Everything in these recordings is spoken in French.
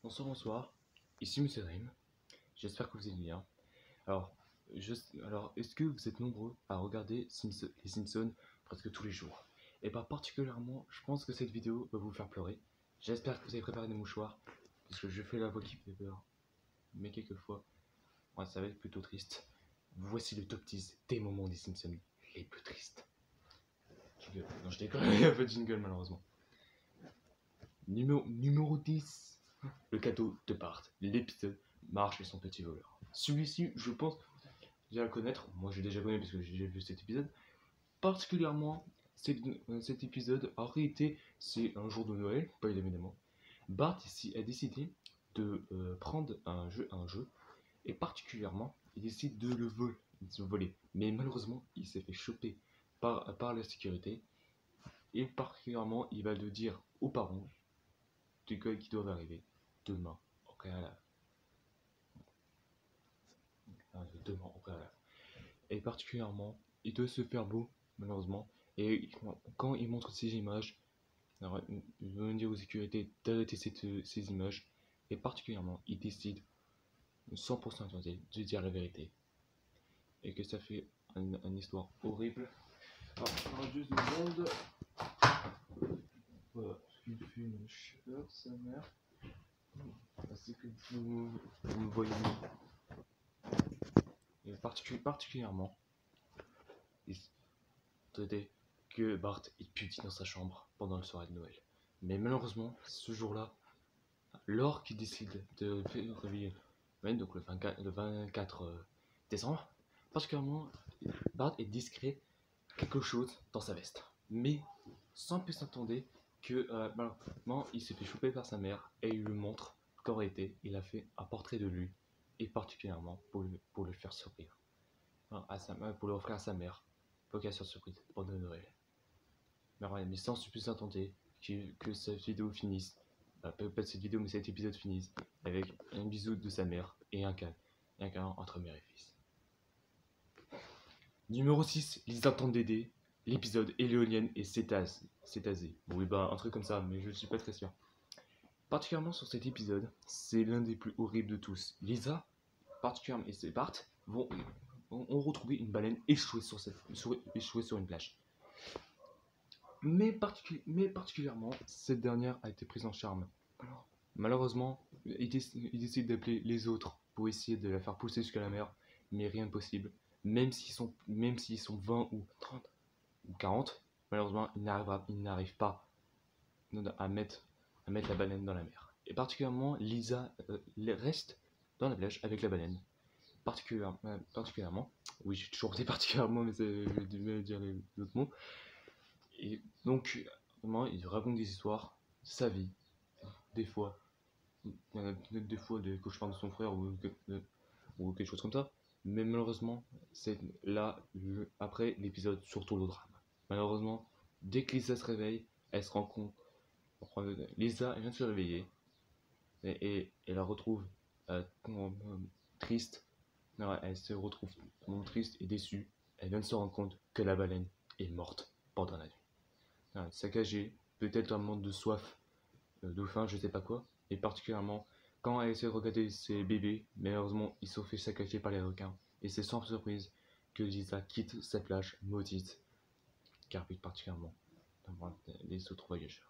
Bonsoir, bonsoir. Ici Monsieur Rim. J'espère que vous allez bien. Alors, est-ce que vous êtes nombreux à regarder les Simpsons presque tous les jours? Et pas particulièrement, je pense que cette vidéo va vous faire pleurer. J'espère que vous avez préparé des mouchoirs, parce que je fais la voix qui fait peur. Mais quelquefois, ouais, ça va être plutôt triste. Voici le top 10 des moments des Simpsons les plus tristes. Jingle. Non, je déconne, il n'y a pas de jingle malheureusement. Numéro 10. Le cadeau de Bart. L'épisode Marge et son petit voleur. Celui-ci, je pense, vous allez le connaître. Moi, j'ai déjà connu parce que j'ai déjà vu cet épisode. Particulièrement, cet épisode, en réalité, c'est un jour de Noël, pas évidemment. Bart ici a décidé de prendre un jeu, et particulièrement, il décide de le voler. Mais malheureusement, il s'est fait choper par la sécurité. Et particulièrement, il va le dire aux parents qui doivent arriver demain au préalable. Demain au préalable. Et particulièrement, il doit se faire beau, malheureusement. Et quand il montre ces images, il veut dire aux sécurités d'arrêter ces images. Et particulièrement, il décide 100% de dire la vérité. Et que ça fait une histoire horrible. Alors, juste une seconde. Voilà, il fait une chaleur, sa mère. C'est que vous me voyez mieux. Et particulièrement, il traité que Bart il putine dans sa chambre pendant le soirée de Noël. Mais malheureusement, ce jour-là, lors qu'il décide de réveiller, donc le 24 décembre, particulièrement, Bart est discret quelque chose dans sa veste. Mais sans plus s'attendre que malheureusement, il s'est fait choper par sa mère et il lui montre qu'en réalité, il a fait un portrait de lui, et particulièrement pour le faire sourire. Pour le offrir à sa mère, pour qu'elle soit surprise pendant Noël. Mais sans plus attendre que cette vidéo finisse, pas cette vidéo mais cet épisode finisse avec un bisou de sa mère et un câlin entre mère et fils. Numéro 6, Lisa tente d'aider, l'épisode éolienne et cétacé. Bon oui bah un truc comme ça, mais je suis pas très sûr. Particulièrement sur cet épisode, c'est l'un des plus horribles de tous. Lisa, particulièrement et Bart ont retrouvé une baleine échouée sur une plage. Mais particulièrement, cette dernière a été prise en charme. Malheureusement, il décide d'appeler les autres pour essayer de la faire pousser jusqu'à la mer, mais rien de possible. Même s'ils sont 20 ou 30 ou 40, malheureusement, il n'arrive pas à mettre la baleine dans la mer. Et particulièrement, Lisa reste dans la plage avec la baleine. Particulièrement, oui, j'ai toujours dit particulièrement, mais j'ai du mal à dire les autres mots. Et donc, vraiment, il raconte des histoires, sa vie, des fois, des cauchemars de son frère ou quelque chose comme ça. Mais malheureusement, c'est là, après l'épisode, surtout le drame. Malheureusement, dès que Lisa se réveille, elle se rend compte. Lisa, elle vient de se réveiller et elle la retrouve triste. Elle se retrouve triste et déçue. Elle vient de se rendre compte que la baleine est morte pendant la nuit. Saccagée, peut-être un manque de soif, de faim, je sais pas quoi, et particulièrement quand elle essaie de regarder ses bébés, malheureusement ils sont fait saccager par les requins, et c'est sans surprise que Lisa quitte sa plage maudite, car plus particulièrement les autres voyageurs.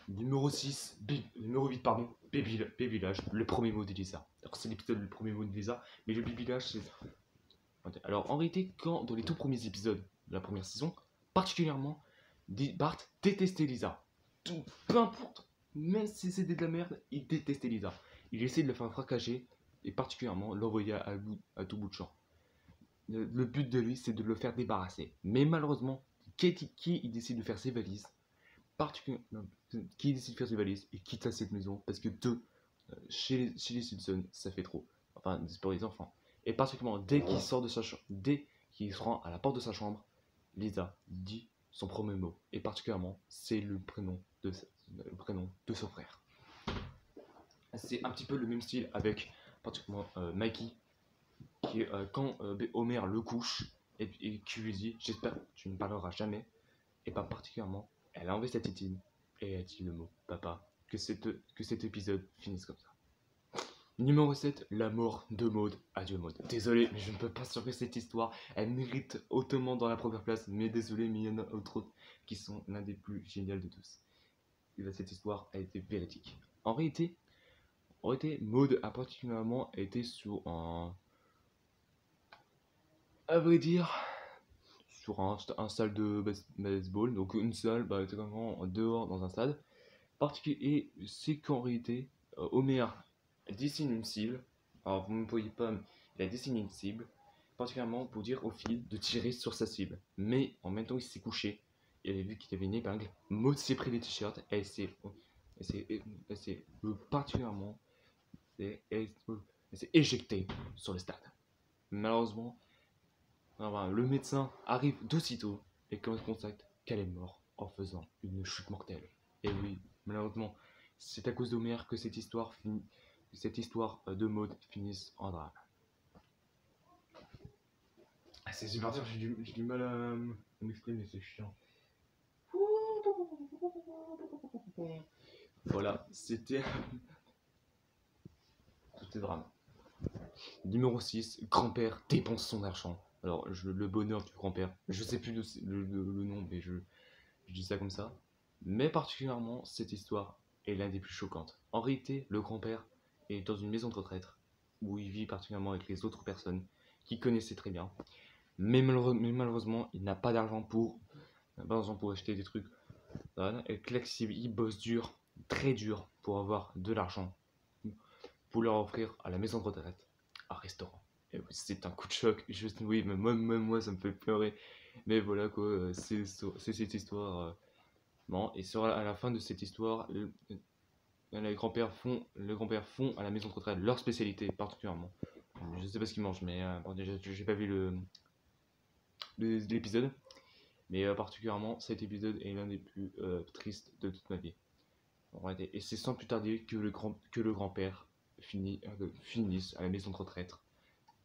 Numéro 8, pardon, Bébillage, le premier mot de Lisa. Alors c'est l'épisode le premier mot de Lisa, mais le Bébillage c'est... Alors en réalité, quand dans les tout premiers épisodes de la première saison, particulièrement, Bart détestait Lisa. Peu importe, même si c'était de la merde, il détestait Lisa. Il essayait de la faire fracasser et particulièrement l'envoyer à tout bout de champ. Le but de lui, c'est de le faire débarrasser. Mais malheureusement, qui il décide de faire ses valises, qui décide de faire ses valises et quitte cette maison parce que chez les Simpsons, ça fait trop. Enfin, c'est pour les enfants. Et particulièrement, dès qu'il sort de sa chambre, dès qu'il se rend à la porte de sa chambre, Lisa dit son premier mot. Et particulièrement, c'est le prénom de son frère. C'est un petit peu le même style avec particulièrement Mikey, qui quand Homer le couche et qui lui dit j'espère que tu ne parleras jamais, et pas particulièrement, elle a enlevé sa tétine et elle a dit le mot papa, que cet épisode finisse comme ça. Numéro 7, la mort de Maud. Adieu Maud. Désolé, mais je ne peux pas sauver cette histoire. Elle mérite hautement dans la première place, mais désolé, mais il y en a autres qui sont l'un des plus géniaux de tous. Et là, cette histoire a été véridique. En réalité, Maud a particulièrement été sur un... À vrai dire, sur un salle de baseball, donc une salle, vraiment dehors dans un stade. Et c'est qu'en réalité, Homer dessine une cible. Alors vous ne me voyez pas, mais il a dessiné une cible, particulièrement pour dire au fil de tirer sur sa cible. Mais en même temps, il s'est couché. Il avait vu qu'il y avait une épingle. Maud s'est pris les t-shirts. Elle s'est particulièrement elle s'est éjectée sur le stade. Malheureusement, le médecin arrive d'aussitôt et constate qu'elle est morte en faisant une chute mortelle. Et oui, malheureusement, c'est à cause d'Homer que cette histoire de Maud finisse en drame. C'est super dur, j'ai du mal à m'exprimer, c'est chiant. Voilà, c'était tout est drame. Numéro 6, grand-père dépense son argent. Alors, le bonheur du grand-père, je sais plus le nom, mais je dis ça comme ça. Mais particulièrement, cette histoire est l'un des plus choquantes. En réalité, le grand-père est dans une maison de retraite où il vit particulièrement avec les autres personnes qu'il connaissait très bien. Mais malheureusement, il n'a pas d'argent pour acheter des trucs. Et il bosse dur, très dur, pour avoir de l'argent pour leur offrir à la maison de retraite un restaurant. Et oui, c'est un coup de choc. Oui, même moi, ça me fait pleurer. Mais voilà quoi, c'est cette histoire. Bon, et à la fin de cette histoire, les grands-pères font à la maison de retraite leur spécialité particulièrement. Je sais pas ce qu'ils mangent, mais déjà, j'ai pas vu l'épisode. Mais particulièrement, cet épisode est l'un des plus tristes de toute ma vie. Et c'est sans plus tarder que le grand-père finisse à la maison de retraite,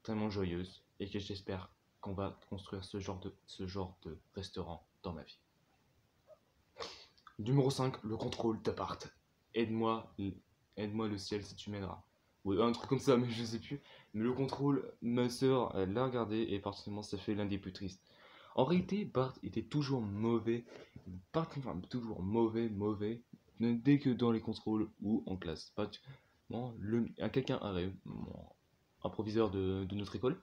tellement joyeuse, et que j'espère qu'on va construire ce genre de restaurant dans ma vie. Numéro 5, le contrôle de Bart. Aide-moi le ciel si tu m'aideras. Oui, un truc comme ça, mais je sais plus. Mais le contrôle, ma soeur l'a regardé et particulièrement ça fait l'un des plus tristes. En réalité, Bart était toujours mauvais, mauvais, dès que dans les contrôles ou en classe. Quelqu'un arrive, un proviseur de notre école,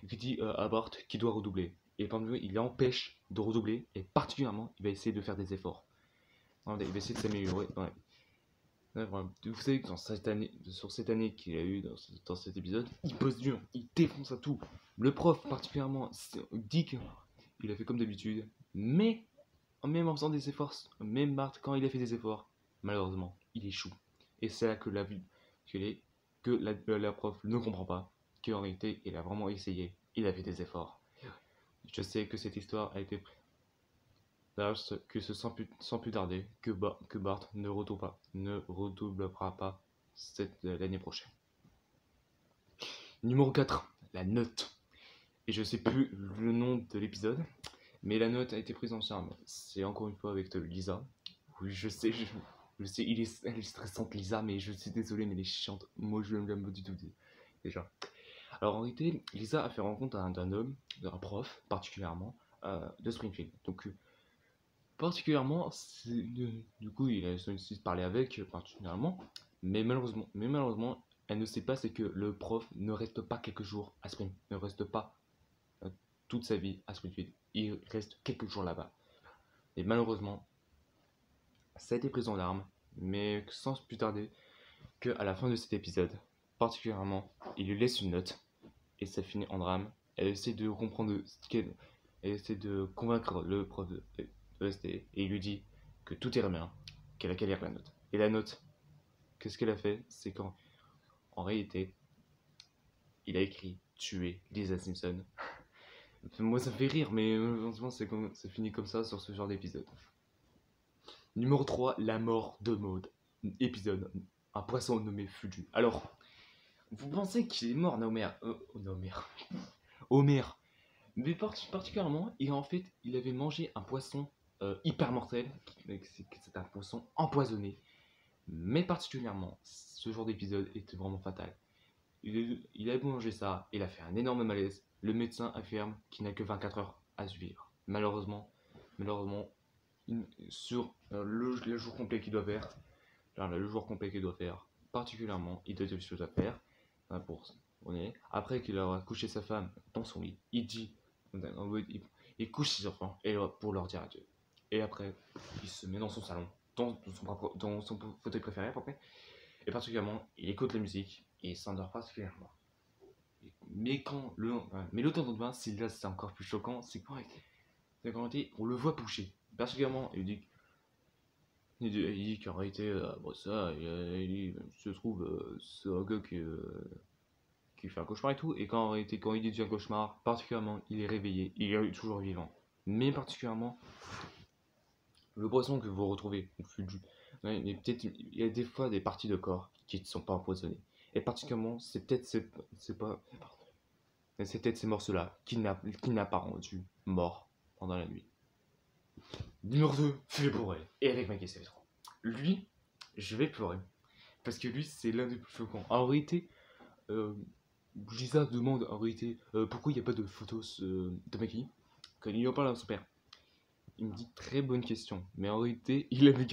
qui dit à Bart qu'il doit redoubler. Et parmi eux, il l'empêche de redoubler et particulièrement, il va essayer de faire des efforts. Il va essayer de s'améliorer. Vous savez que sur cette année qu'il a eu dans cet épisode, il bosse dur, il défonce à tout. Le prof particulièrement dit qu'il a fait comme d'habitude, mais même en faisant des efforts, même Bart, quand il a fait des efforts, malheureusement, il échoue. Et c'est là que la prof ne comprend pas qu'en réalité, il a vraiment essayé, il a fait des efforts. Je sais que cette histoire a été que sans plus tarder, que Bart ne redoublera pas l'année prochaine. Numéro 4, la note. Et je sais plus le nom de l'épisode, mais la note a été prise en charge. C'est encore une fois avec Lisa. Oui, je sais, elle est stressante Lisa, mais je suis désolé, mais elle est chiante. Moi, je l'aime pas du tout déjà. Alors en réalité, Lisa a fait rencontre d'un homme, d'un prof particulièrement, de Springfield. Donc particulièrement, du coup, il a essayé de parler avec particulièrement, mais malheureusement, elle ne sait pas, c'est que le prof ne reste pas quelques jours à Springfield, ne reste pas toute sa vie à Springfield. Il reste quelques jours là-bas. Et malheureusement, ça a été pris en arme, mais sans plus tarder, qu'à la fin de cet épisode, particulièrement, il lui laisse une note, et ça finit en drame. Elle essaie de comprendre elle essaie de convaincre le prof de rester, et il lui dit que tout ira bien, qu'elle a qu'à lire la note. Et la note, qu'est-ce qu'elle a fait? C'est qu'en réalité, il a écrit tuer Lisa Simpson. Moi ça me fait rire, mais heureusement ça finit comme ça sur ce genre d'épisode. Numéro 3, la mort de Maud. Épisode, un poisson nommé Fudu. Alors, vous pensez qu'il est mort, Homer. Mais particulièrement, il avait mangé un poisson hyper mortel. C'est un poisson empoisonné. Mais particulièrement, ce genre d'épisode était vraiment fatal. Il a mangé ça, il a fait un énorme malaise. Le médecin affirme qu'il n'a que 24 heures à suivre. Malheureusement, sur le jour complet qu'il doit faire, particulièrement, il a des choses à faire pour après qu'il a couché sa femme dans son lit, il couche ses enfants pour leur dire adieu. Et après, il se met dans son salon, dans son fauteuil préféré à peu près, et particulièrement, il écoute la musique et il s'endort particulièrement. Mais le temps de demain, c'est encore plus choquant, c'est quand on le voit bouger. Particulièrement, il dit qu'en réalité, il se trouve, c'est un gars qui fait un cauchemar et tout, et quand il dit un cauchemar, particulièrement, il est réveillé, il est toujours vivant. Mais particulièrement, le poisson que vous retrouvez, mais peut-être il y a des fois des parties de corps qui ne sont pas empoisonnées. Et particulièrement, c'est peut-être ces morceaux-là qui n'a pas rendu mort pendant la nuit. Numéro 2, Philippe Borel. Et avec Maggie CV3. Lui, je vais pleurer. Parce que lui, c'est l'un des plus choquants. En réalité, Lisa demande pourquoi il n'y a pas de photos de Maggie quand il en parle à son père. Il me dit très bonne question, mais en réalité il avait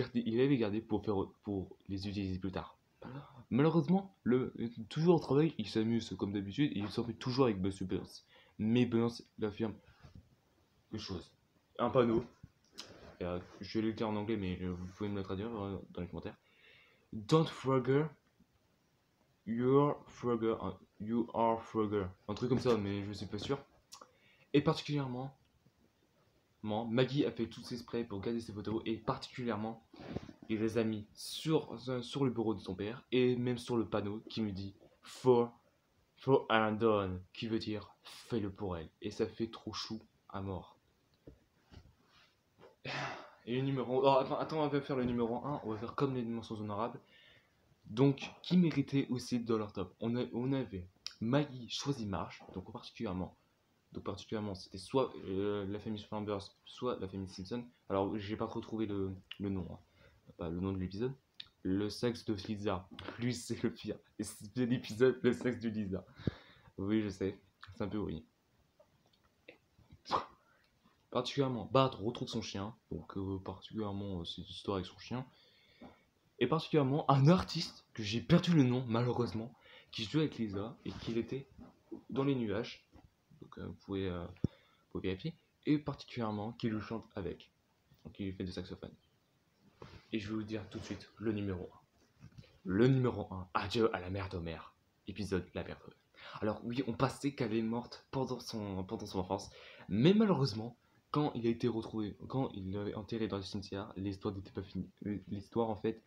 gardé pour les utiliser plus tard. Malheureusement, toujours au travail, il s'amuse comme d'habitude et il s'amuse toujours avec Monsieur Burns. Mais Burns l'affirme quelque chose. Un panneau. Je vais le dire en anglais, mais vous pouvez me le traduire dans les commentaires. Don't forget. You are Frogger. Un truc comme ça, mais je suis pas sûr. Et particulièrement, Maggie a fait tous ses sprays pour garder ses photos. Et particulièrement, il les a mis sur le bureau de son père. Et même sur le panneau qui me dit For Andon, qui veut dire fais-le pour elle. Et ça fait trop chou à mort. Et le numéro... Oh, attends, on va faire le numéro 1. On va faire comme les mentions honorables. Donc, qui méritait aussi de leur top. On avait Maggie choisit Marsh, donc particulièrement c'était soit la famille Flanders, soit la famille Simpson. Alors, j'ai pas retrouvé le nom, pas le nom de l'épisode. Le sexe de Lisa, lui c'est le pire. Et c'est l'épisode le sexe de Lisa. Oui, je sais, c'est un peu oui. Particulièrement, Bart retrouve son chien, donc particulièrement cette histoire avec son chien. Et particulièrement un artiste que j'ai perdu le nom malheureusement, qui jouait avec Lisa et qui était dans les nuages, donc vous pouvez vérifier, et particulièrement qui le chante avec, donc il fait du saxophone. Et je vais vous dire tout de suite le numéro 1. Le numéro 1, Adieu à la mère d'Homer, épisode La mère d'Homer. Alors oui, on pensait qu'elle est morte pendant son enfance, mais malheureusement, quand il a été retrouvé, quand il l'avait enterré dans le cimetière, l'histoire n'était pas finie. L'histoire en fait,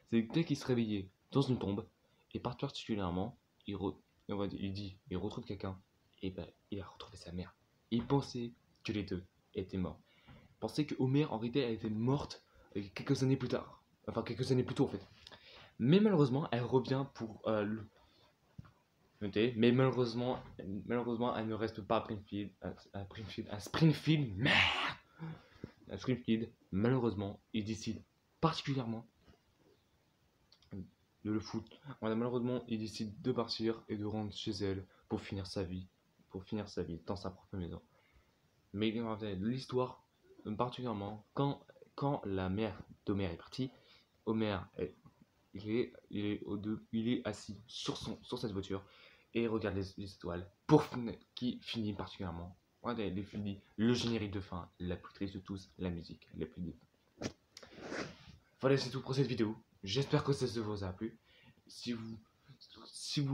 c'est dès qu'il se réveillait dans une tombe, et particulièrement, il retrouve quelqu'un, et ben il a retrouvé sa mère. Il pensait que les deux étaient morts. Il pensait que Homer en réalité elle était morte quelques années plus tard. Enfin quelques années plus tôt en fait. Mais malheureusement, elle revient pour mais malheureusement, elle ne reste pas à Springfield, merde. À Springfield, malheureusement, il décide particulièrement de le foutre. Malheureusement, il décide de partir et de rentrer chez elle pour finir sa vie dans sa propre maison. Mais l'histoire, particulièrement, quand la mère d'Homer est partie, Homer il est assis sur cette voiture et regarde les étoiles qui finit particulièrement le générique de fin, la plus triste de tous, la musique la plus dite. Voilà, c'est tout pour cette vidéo. J'espère que ça vous a plu. Si vous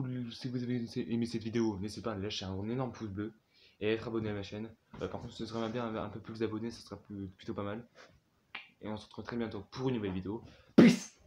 avez aimé cette vidéo, n'hésitez pas à lâcher un énorme pouce bleu et à être abonné à ma chaîne. Par contre, ce serait bien un peu plus d'abonnés, ce sera plutôt pas mal. Et on se retrouve très bientôt pour une nouvelle vidéo. Peace!